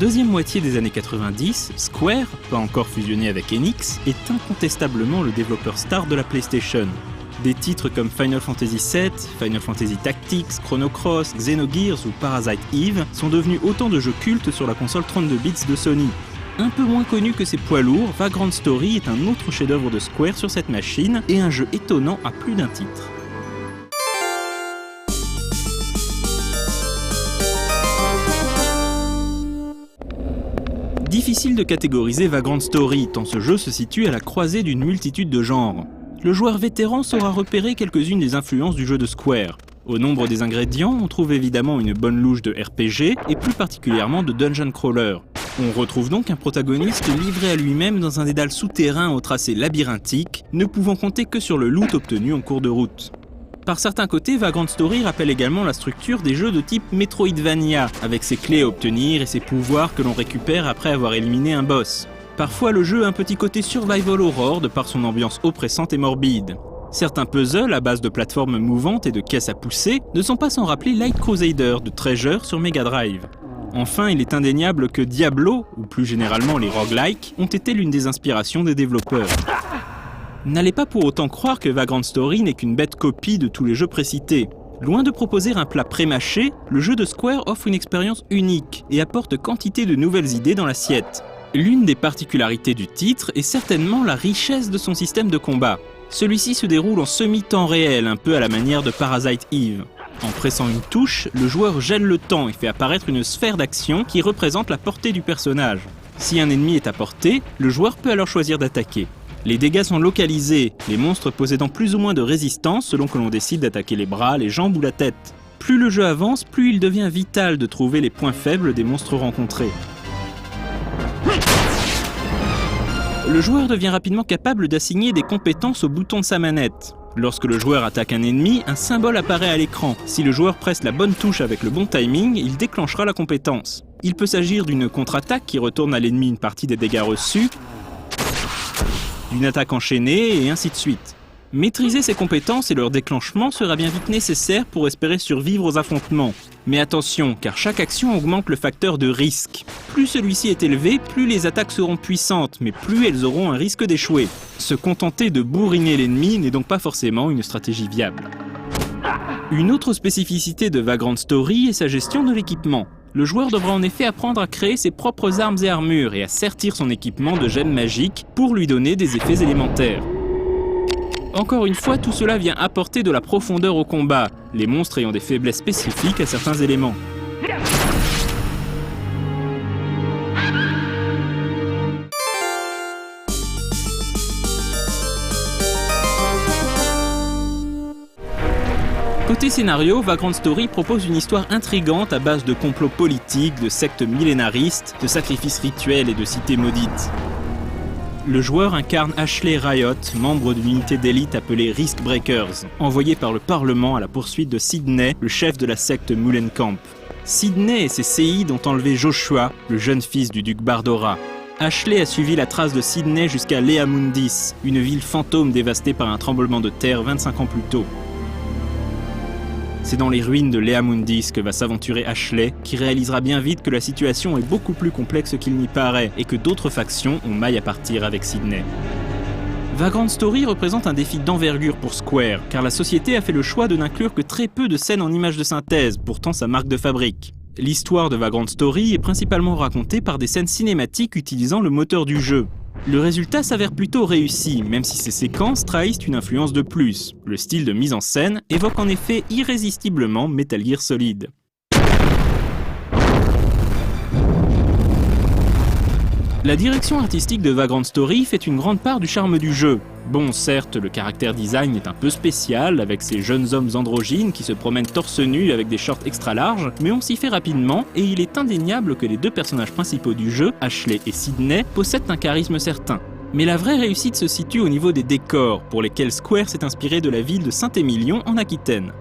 deuxième moitié des années 90, Square, pas encore fusionné avec Enix, est incontestablement le développeur star de la PlayStation. Des titres comme Final Fantasy VII, Final Fantasy Tactics, Chrono Cross, Xenogears ou Parasite Eve sont devenus autant de jeux cultes sur la console 32 bits de Sony. Un peu moins connu que ses poids lourds, Vagrant Story est un autre chef-d'œuvre de Square sur cette machine et un jeu étonnant à plus d'un titre. Difficile de catégoriser Vagrant Story, tant ce jeu se situe à la croisée d'une multitude de genres. Le joueur vétéran saura repérer quelques-unes des influences du jeu de Square. Au nombre des ingrédients, on trouve évidemment une bonne louche de RPG, et plus particulièrement de Dungeon Crawler. On retrouve donc un protagoniste livré à lui-même dans un dédale souterrain au tracé labyrinthique, ne pouvant compter que sur le loot obtenu en cours de route. Par certains côtés, Vagrant Story rappelle également la structure des jeux de type Metroidvania, avec ses clés à obtenir et ses pouvoirs que l'on récupère après avoir éliminé un boss. Parfois le jeu a un petit côté survival horror de par son ambiance oppressante et morbide. Certains puzzles à base de plateformes mouvantes et de caisses à pousser ne sont pas sans rappeler Light Crusader de Treasure sur Mega Drive. Enfin, il est indéniable que Diablo, ou plus généralement les roguelikes, ont été l'une des inspirations des développeurs. N'allez pas pour autant croire que Vagrant Story n'est qu'une bête copie de tous les jeux précités. Loin de proposer un plat pré-mâché, le jeu de Square offre une expérience unique et apporte quantité de nouvelles idées dans l'assiette. L'une des particularités du titre est certainement la richesse de son système de combat. Celui-ci se déroule en semi-temps réel, un peu à la manière de Parasite Eve. En pressant une touche, le joueur gèle le temps et fait apparaître une sphère d'action qui représente la portée du personnage. Si un ennemi est à portée, le joueur peut alors choisir d'attaquer. Les dégâts sont localisés, les monstres possédant plus ou moins de résistance selon que l'on décide d'attaquer les bras, les jambes ou la tête. Plus le jeu avance, plus il devient vital de trouver les points faibles des monstres rencontrés. Le joueur devient rapidement capable d'assigner des compétences au bouton de sa manette. Lorsque le joueur attaque un ennemi, un symbole apparaît à l'écran. Si le joueur presse la bonne touche avec le bon timing, il déclenchera la compétence. Il peut s'agir d'une contre-attaque qui retourne à l'ennemi une partie des dégâts reçus, d'une attaque enchaînée et ainsi de suite. Maîtriser ces compétences et leur déclenchement sera bien vite nécessaire pour espérer survivre aux affrontements. Mais attention, car chaque action augmente le facteur de risque. Plus celui-ci est élevé, plus les attaques seront puissantes, mais plus elles auront un risque d'échouer. Se contenter de bourriner l'ennemi n'est donc pas forcément une stratégie viable. Une autre spécificité de Vagrant Story est sa gestion de l'équipement. Le joueur devra en effet apprendre à créer ses propres armes et armures et à sertir son équipement de gemmes magiques pour lui donner des effets élémentaires. Encore une fois, tout cela vient apporter de la profondeur au combat, les monstres ayant des faiblesses spécifiques à certains éléments. Côté scénario, Vagrant Story propose une histoire intrigante à base de complots politiques, de sectes millénaristes, de sacrifices rituels et de cités maudites. Le joueur incarne Ashley Riot, membre d'une unité d'élite appelée Risk Breakers, envoyée par le Parlement à la poursuite de Sydney, le chef de la secte Mullenkamp. Sydney et ses séides ont enlevé Joshua, le jeune fils du duc Bardora. Ashley a suivi la trace de Sydney jusqu'à Lea Mundis, une ville fantôme dévastée par un tremblement de terre 25 ans plus tôt. C'est dans les ruines de Lea Mundis que va s'aventurer Ashley, qui réalisera bien vite que la situation est beaucoup plus complexe qu'il n'y paraît et que d'autres factions ont maille à partir avec Sydney. Vagrant Story représente un défi d'envergure pour Square, car la société a fait le choix de n'inclure que très peu de scènes en images de synthèse, pourtant sa marque de fabrique. L'histoire de Vagrant Story est principalement racontée par des scènes cinématiques utilisant le moteur du jeu. Le résultat s'avère plutôt réussi, même si ces séquences trahissent une influence de plus. Le style de mise en scène évoque en effet irrésistiblement Metal Gear Solid. La direction artistique de Vagrant Story fait une grande part du charme du jeu. Bon, certes, le caractère design est un peu spécial, avec ces jeunes hommes androgynes qui se promènent torse nu avec des shorts extra larges, mais on s'y fait rapidement, et il est indéniable que les deux personnages principaux du jeu, Ashley et Sydney, possèdent un charisme certain. Mais la vraie réussite se situe au niveau des décors, pour lesquels Square s'est inspiré de la ville de Saint-Émilion en Aquitaine.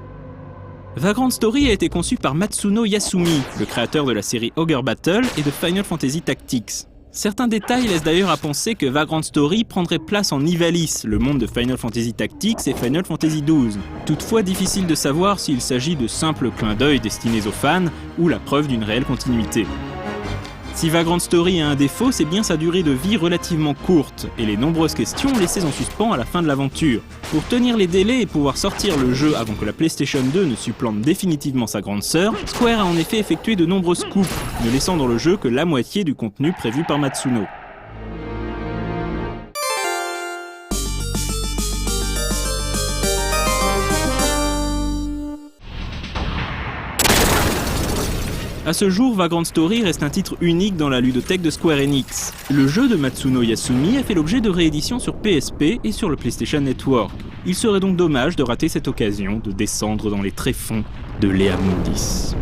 Vagrant Story a été conçu par Matsuno Yasumi, le créateur de la série Ogre Battle et de Final Fantasy Tactics. Certains détails laissent d'ailleurs à penser que Vagrant Story prendrait place en Ivalice, le monde de Final Fantasy Tactics et Final Fantasy XII. Toutefois, difficile de savoir s'il s'agit de simples clins d'œil destinés aux fans ou la preuve d'une réelle continuité. Si Vagrant Story a un défaut, c'est bien sa durée de vie relativement courte, et les nombreuses questions laissées en suspens à la fin de l'aventure. Pour tenir les délais et pouvoir sortir le jeu avant que la PlayStation 2 ne supplante définitivement sa grande sœur, Square a en effet effectué de nombreuses coupes, ne laissant dans le jeu que la moitié du contenu prévu par Matsuno. A ce jour, Vagrant Story reste un titre unique dans la ludothèque de Square Enix. Le jeu de Matsuno Yasumi a fait l'objet de rééditions sur PSP et sur le PlayStation Network. Il serait donc dommage de rater cette occasion de descendre dans les tréfonds de Lea Mundis.